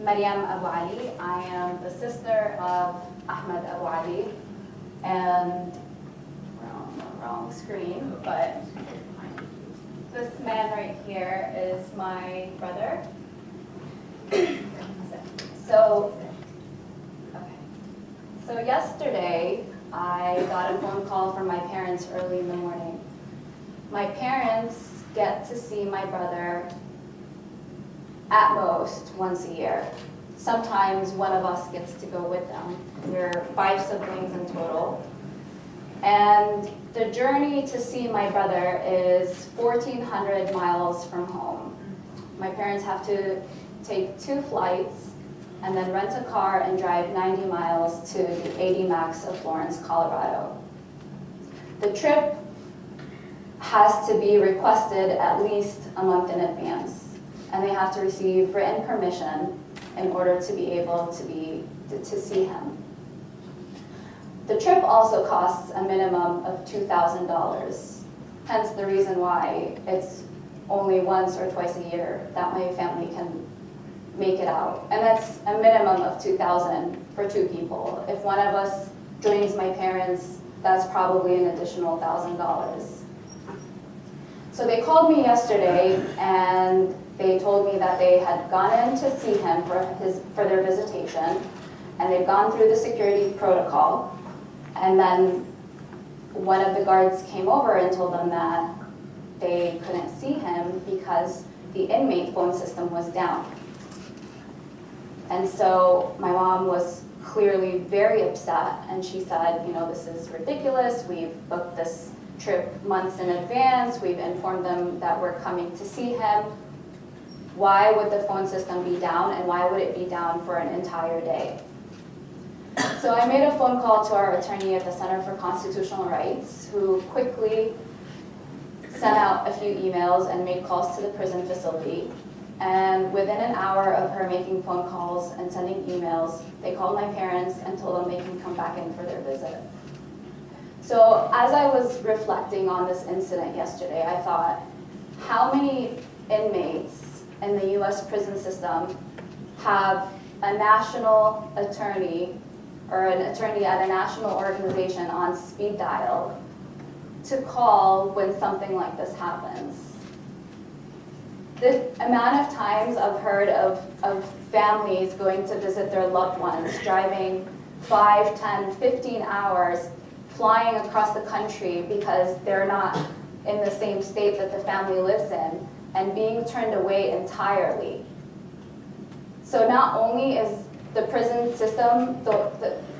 Mariam Abu Ali. I am the sister of Ahmed Abu Ali, and we're on the wrong screen, but this man right here is my brother. So yesterday, I got a phone call from my parents early in the morning. My parents get to see my brother at most once a year. Sometimes one of us gets to go with them. We're 5 siblings in total. And the journey to see my brother is 1,400 miles from home. My parents have to take 2 flights and then rent a car and drive 90 miles to the 80 Max of Florence, Colorado. The trip has to be requested at least a month in advance, and they have to receive written permission in order to be able to see him. The trip also costs a minimum of $2,000, hence the reason why it's only once or twice a year that my family can make it out. And that's a minimum of $2,000 for 2 people. If one of us joins my parents, that's probably an additional $1,000. So they called me yesterday and they told me that they had gone in to see him for their visitation, and they've gone through the security protocol, and then one of the guards came over and told them that they couldn't see him because the inmate phone system was down. And so my mom was clearly very upset, and she said, this is ridiculous. We've booked this trip months in advance. We've informed them that we're coming to see him. Why would the phone system be down, and why would it be down for an entire day? So I made a phone call to our attorney at the Center for Constitutional Rights, who quickly sent out a few emails and made calls to the prison facility. And within an hour of her making phone calls and sending emails, they called my parents and told them they can come back in for their visit. So as I was reflecting on this incident yesterday, I thought, how many inmates in the US prison system have a national attorney or an attorney at a national organization on speed dial to call when something like this happens? The amount of times I've heard of families going to visit their loved ones, driving 5, 10, 15 hours, flying across the country because they're not in the same state that the family lives in, and being turned away entirely. So not only is the prison system,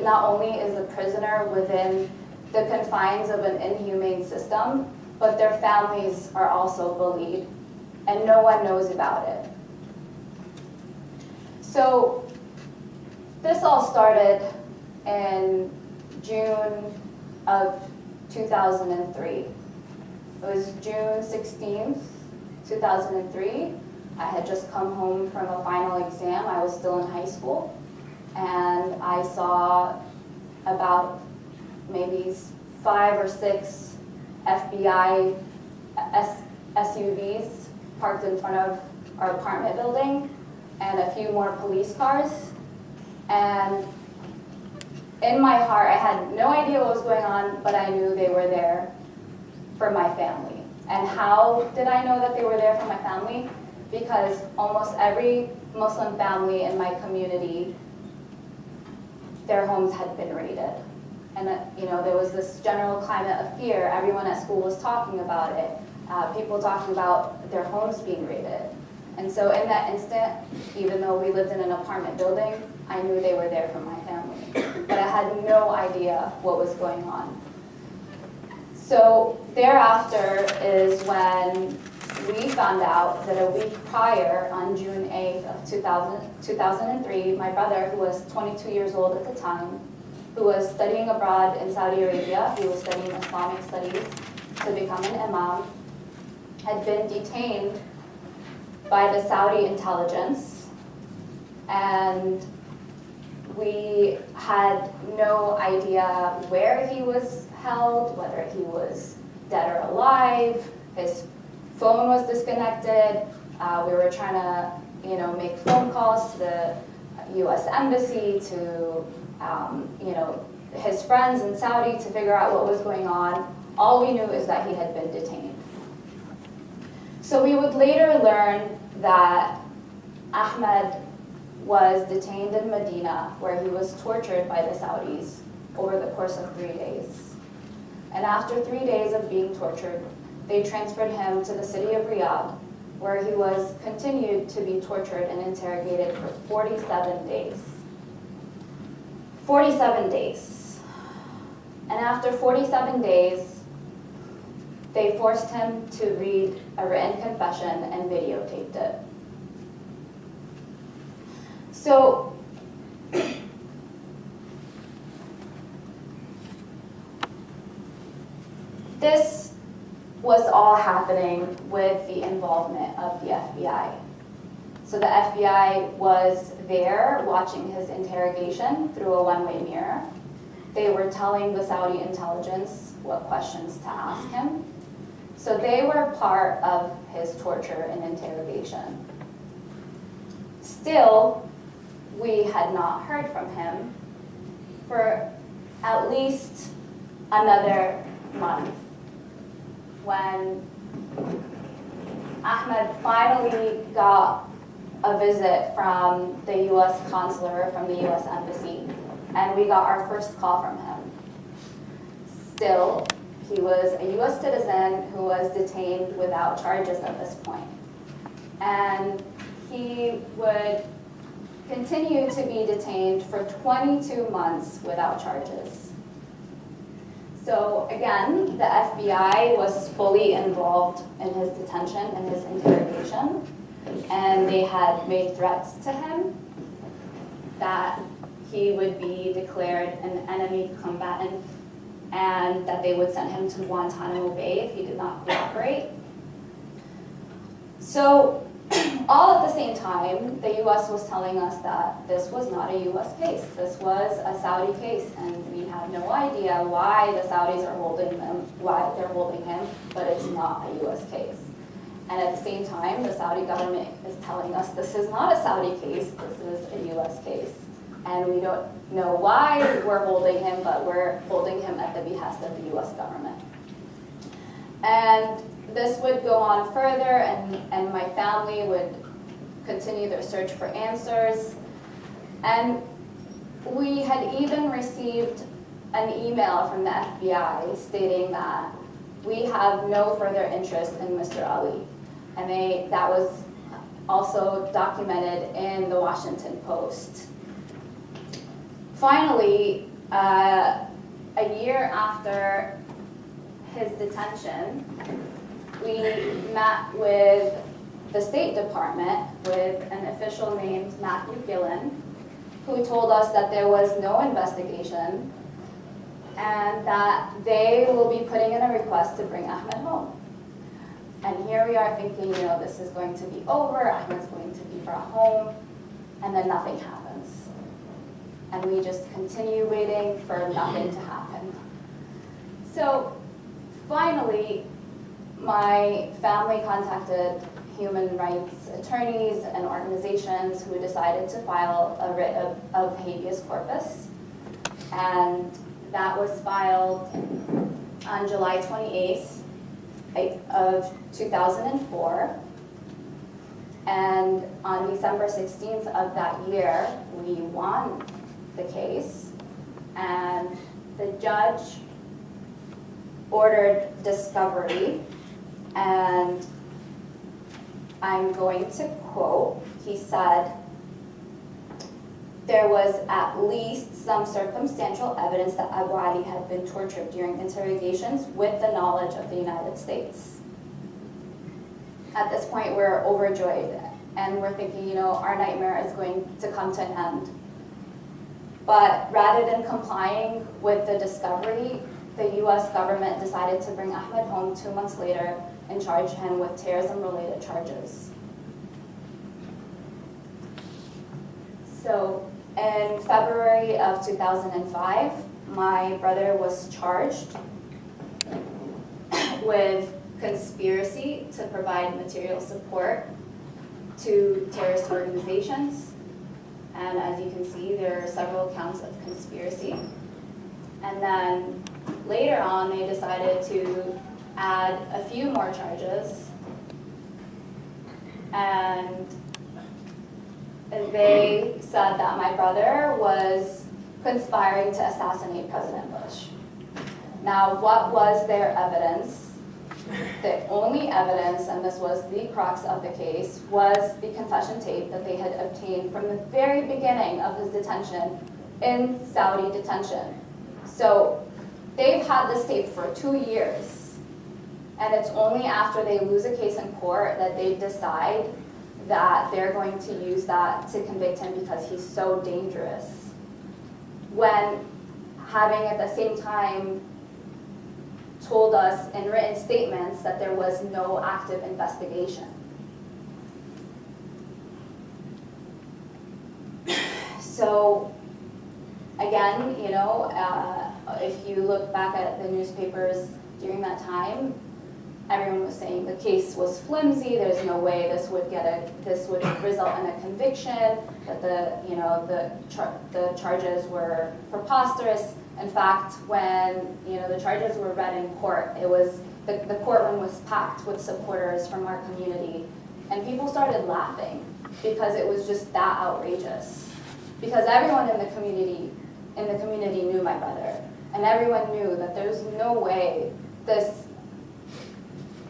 not only is the prisoner within the confines of an inhumane system, but their families are also bullied, and no one knows about it. So this all started in June of 2003. It was June 16th, 2003. I had just come home from a final exam. I was still in high school, and I saw about maybe 5 or 6 FBI SUVs parked in front of our apartment building, and a few more police cars. And in my heart, I had no idea what was going on, but I knew they were there for my family. And how did I know that they were there for my family? Because almost every Muslim family in my community, their homes had been raided. And there was this general climate of fear. Everyone at school was talking about it. People talking about their homes being raided. And so in that instant, even though we lived in an apartment building, I knew they were there for my family. But I had no idea what was going on. So thereafter is when we found out that a week prior, on June 8th of 2003, my brother, who was 22 years old at the time, who was studying abroad in Saudi Arabia, he was studying Islamic studies to become an imam, had been detained by the Saudi intelligence, and we had no idea where he was held, whether he was dead or alive. His phone was disconnected. We were trying to make phone calls to the U.S. Embassy, to his friends in Saudi to figure out what was going on. All we knew is that he had been detained. So we would later learn that Ahmed was detained in Medina, where he was tortured by the Saudis over the course of 3 days. And after 3 days of being tortured, they transferred him to the city of Riyadh, where he was continued to be tortured and interrogated for 47 days. 47 days. And after 47 days, they forced him to read a written confession and videotaped it. So, this was all happening with the involvement of the FBI. So the FBI was there watching his interrogation through a one-way mirror. They were telling the Saudi intelligence what questions to ask him. So they were part of his torture and interrogation. Still, we had not heard from him for at least another month, when Ahmed finally got a visit from the U.S. consular, from the U.S. Embassy, and we got our first call from him. Still, he was a U.S. citizen who was detained without charges at this point. And he would continue to be detained for 22 months without charges. So again, the FBI was fully involved in his detention and his interrogation, and they had made threats to him that he would be declared an enemy combatant and that they would send him to Guantanamo Bay if he did not cooperate. So all at the same time, the U.S. was telling us that this was not a U.S. case. This was a Saudi case, and we have no idea why the Saudis are holding them, why they're holding him, but it's not a U.S. case. And at the same time, the Saudi government is telling us this is not a Saudi case, this is a U.S. case. And we don't know why we're holding him, but we're holding him at the behest of the U.S. government. And this would go on further, and my family would continue their search for answers. And we had even received an email from the FBI stating that we have no further interest in Mr. Ali. And that was also documented in the Washington Post. Finally, a year after his detention, we met with the State Department with an official named Matthew Gillen, who told us that there was no investigation and that they will be putting in a request to bring Ahmed home. And here we are thinking, this is going to be over, Ahmed's going to be brought home, and then nothing happens. And we just continue waiting for nothing to happen. So finally, my family contacted human rights attorneys and organizations who decided to file a writ of habeas corpus. And that was filed on July 28th of 2004. And on December 16th of that year, we won the case. And the judge ordered discovery, and I'm going to quote, he said, "There was at least some circumstantial evidence that Abu Ali had been tortured during interrogations with the knowledge of the United States." At this point, we're overjoyed, and we're thinking, our nightmare is going to come to an end. But rather than complying with the discovery, the U.S. government decided to bring Ahmed home 2 months later and charge him with terrorism-related charges. So in February of 2005, my brother was charged with conspiracy to provide material support to terrorist organizations. And as you can see, there are several counts of conspiracy. And then later on, they decided to add a few more charges. And they said that my brother was conspiring to assassinate President Bush. Now, what was their evidence? The only evidence, and this was the crux of the case, was the confession tape that they had obtained from the very beginning of his detention in Saudi detention. So they've had this tape for 2 years, and it's only after they lose a case in court that they decide that they're going to use that to convict him because he's so dangerous, when having at the same time told us in written statements that there was no active investigation. So again, you know, if you look back at the newspapers during that time, everyone was saying the case was flimsy. There's no way this would result in a conviction. That the charges were preposterous. In fact, when the charges were read in court, it was the courtroom was packed with supporters from our community, and people started laughing because it was just that outrageous. Because everyone in the community knew my brother, and everyone knew that there's no way this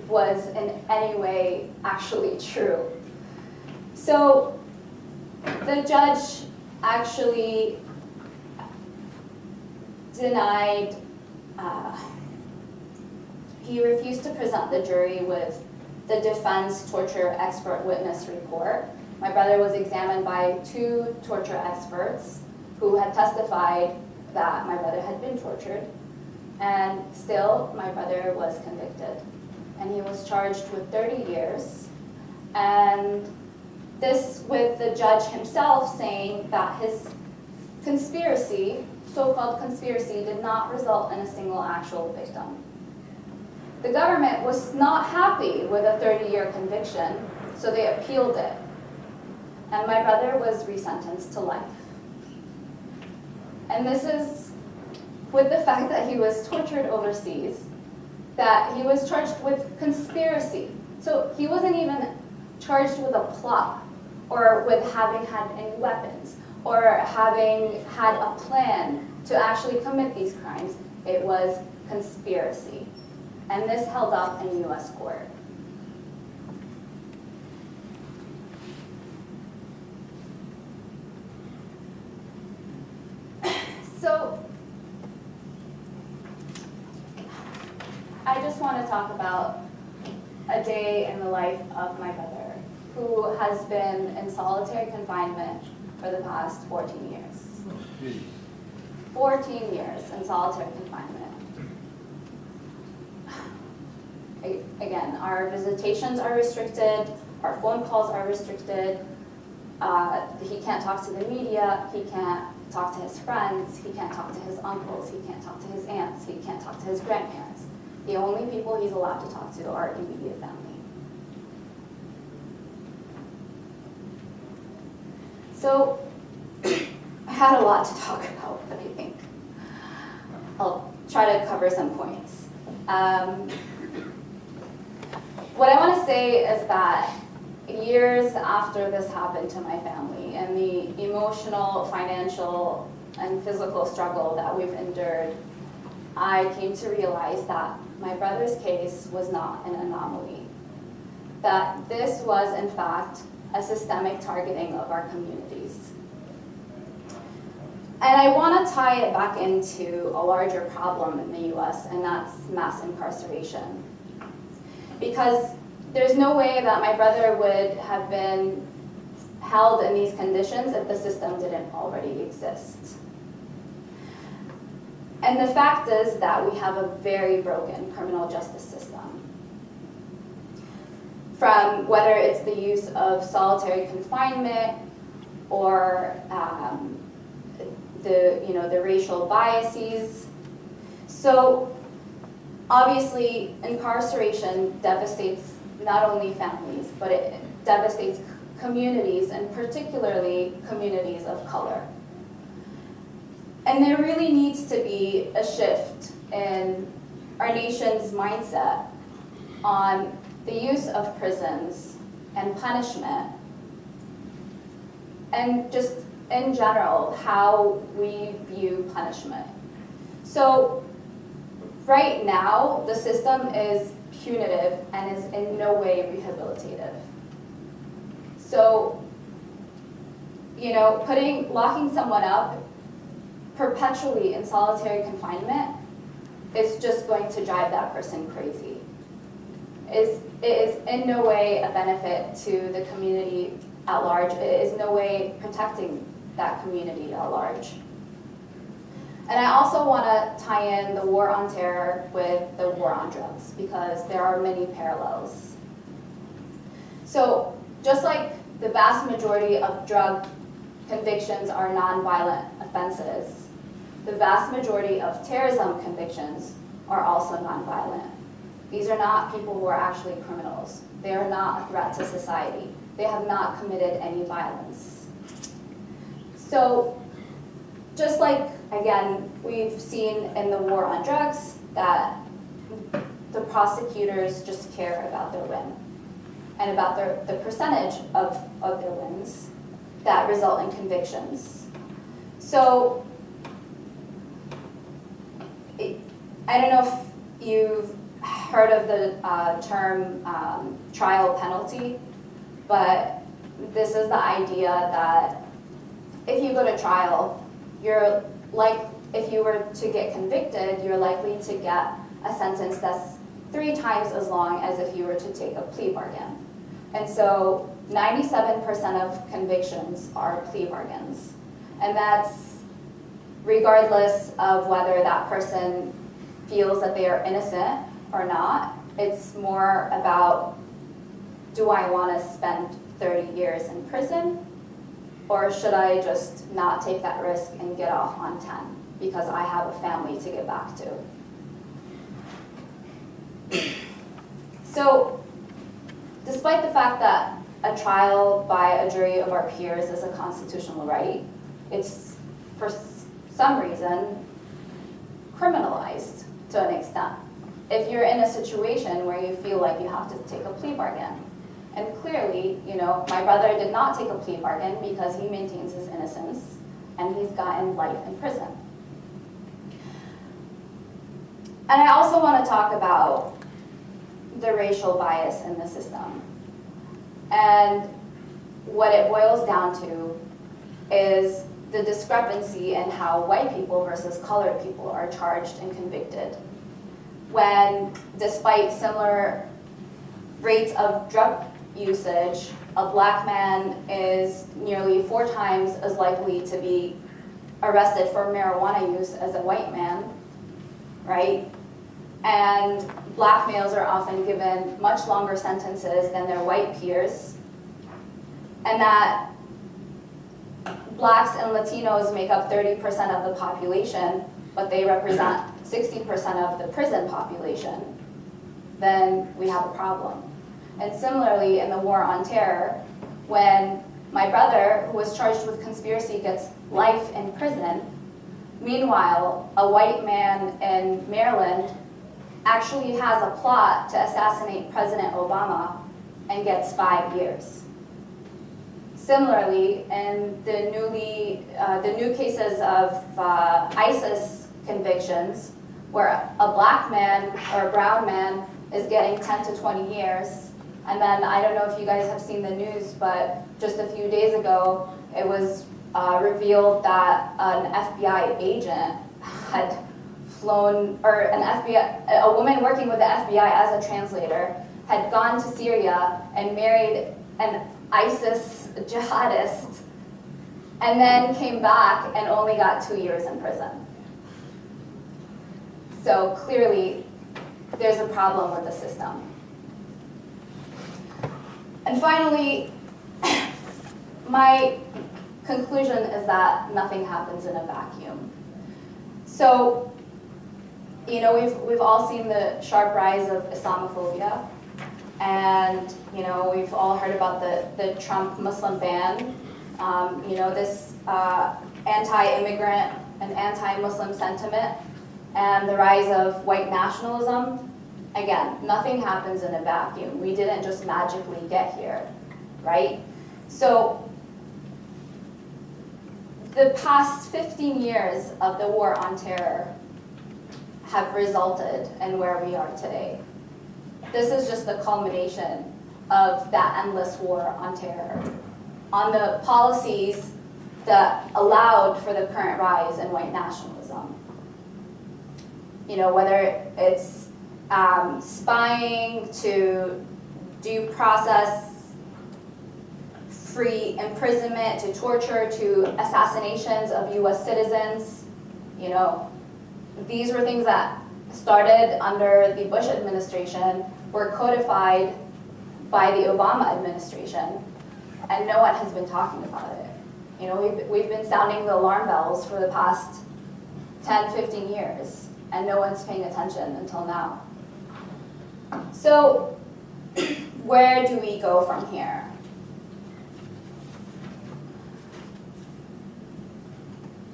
was in any way actually true. So the judge actually denied, he refused to present the jury with the defense torture expert witness report. My brother was examined by 2 torture experts who had testified that my brother had been tortured, and still my brother was convicted. And he was charged with 30 years, and this with the judge himself saying that his conspiracy, so-called conspiracy, did not result in a single actual victim. The government was not happy with a 30-year conviction, so they appealed it. And my brother was resentenced to life. And this is with the fact that he was tortured overseas, that he was charged with conspiracy. So he wasn't even charged with a plot, or with having had any weapons, or having had a plan to actually commit these crimes. It was conspiracy. And this held up in US court. So I just want to talk about a day in the life of my brother, who has been in solitary confinement for the past 14 years. 14 years in solitary confinement. Again, our visitations are restricted, our phone calls are restricted, he can't talk to the media, he can't talk to his friends, he can't talk to his uncles, he can't talk to his aunts, he can't talk to his grandparents. The only people he's allowed to talk to are immediate family. So, I had a lot to talk about, but I think I'll try to cover some points. What I want to say is that years after this happened to my family, and the emotional, financial, and physical struggle that we've endured, I came to realize that my brother's case was not an anomaly. That this was, in fact, a systemic targeting of our communities. And I want to tie it back into a larger problem in the US, and that's mass incarceration. Because there's no way that my brother would have been held in these conditions if the system didn't already exist. And the fact is that we have a very broken criminal justice system. From whether it's the use of solitary confinement or the racial biases. So obviously incarceration devastates not only families, but it devastates communities, and particularly communities of color. And there really needs to be a shift in our nation's mindset on the use of prisons and punishment, and just in general, how we view punishment. So right now, the system is punitive and is in no way rehabilitative. So, locking someone up perpetually in solitary confinement is just going to drive that person crazy. It is in no way a benefit to the community at large. It is no way protecting that community at large. And I also want to tie in the war on terror with the war on drugs, because there are many parallels. So just like the vast majority of drug convictions are nonviolent offenses, the vast majority of terrorism convictions are also nonviolent. These are not people who are actually criminals. They are not a threat to society. They have not committed any violence. So just like, again, we've seen in the war on drugs that the prosecutors just care about their win and about the percentage of their wins that result in convictions. So I don't know if you've heard of the term trial penalty, but this is the idea that if you go to trial, if you were to get convicted, you're likely to get a sentence that's 3 times as long as if you were to take a plea bargain. And so 97% of convictions are plea bargains. And that's regardless of whether that person feels that they are innocent or not. It's more about, do I want to spend 30 years in prison, or should I just not take that risk and get off on 10 because I have a family to get back to? So despite the fact that a trial by a jury of our peers is a constitutional right, it's for some reason criminalized to an extent. If you're in a situation where you feel like you have to take a plea bargain, and clearly, my brother did not take a plea bargain because he maintains his innocence and he's gotten life in prison. And I also want to talk about the racial bias in the system. And what it boils down to is the discrepancy in how white people versus colored people are charged and convicted, when despite similar rates of drug usage, a black man is nearly 4 times as likely to be arrested for marijuana use as a white man, right? And black males are often given much longer sentences than their white peers, and that blacks and Latinos make up 30% of the population, but they represent 60% of the prison population, then we have a problem. And similarly, in the war on terror, when my brother, who was charged with conspiracy, gets life in prison, meanwhile, a white man in Maryland actually has a plot to assassinate President Obama and gets 5 years. Similarly, in the new cases of ISIS convictions, where a black man or a brown man is getting 10 to 20 years, and then I don't know if you guys have seen the news, but just a few days ago, it was revealed that an FBI agent had flown, or a woman working with the FBI as a translator, had gone to Syria and married an ISIS jihadist, and then came back and only got 2 years in prison. So clearly, there's a problem with the system. And finally, my conclusion is that nothing happens in a vacuum. So, we've all seen the sharp rise of Islamophobia, And, you know, we've all heard about the Trump Muslim ban. You know, this anti-immigrant and anti-Muslim sentiment and the rise of white nationalism. Again, nothing happens in a vacuum. We didn't just magically get here, right? So the past 15 years of the war on terror have resulted in where we are today. This is just the culmination of that endless war on terror, on the policies that allowed for the current rise in white nationalism. You know, whether it's spying to due process, free imprisonment, to torture, to assassinations of US citizens. You know, these were things that started under the Bush administration, were codified by the Obama administration, and no one has been talking about it. You know, we've been sounding the alarm bells for the past 10, 15 years, and no one's paying attention until now. So, where do we go from here?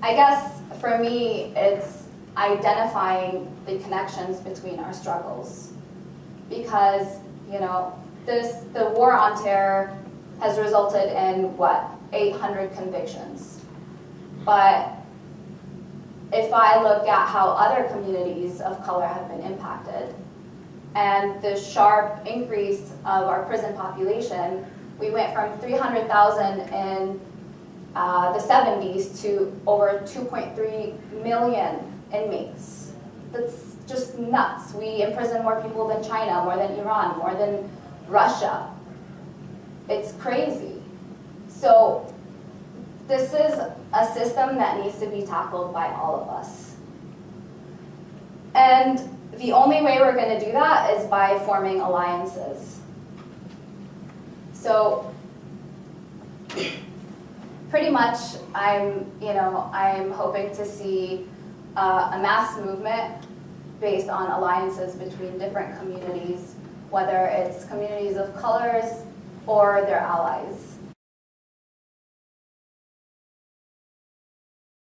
I guess for me, it's identifying the connections between our struggles. Because, you know, the war on terror has resulted in, 800 convictions. But if I look at how other communities of color have been impacted, and the sharp increase of our prison population, we went from 300,000 in the 70s to over 2.3 million inmates. That's just nuts. We imprison more people than China, more than Iran, more than Russia. It's crazy. So this is a system that needs to be tackled by all of us. And the only way we're going to do that is by forming alliances. So pretty much I'm hoping to see a mass movement based on alliances between different communities, whether it's communities of colors or their allies.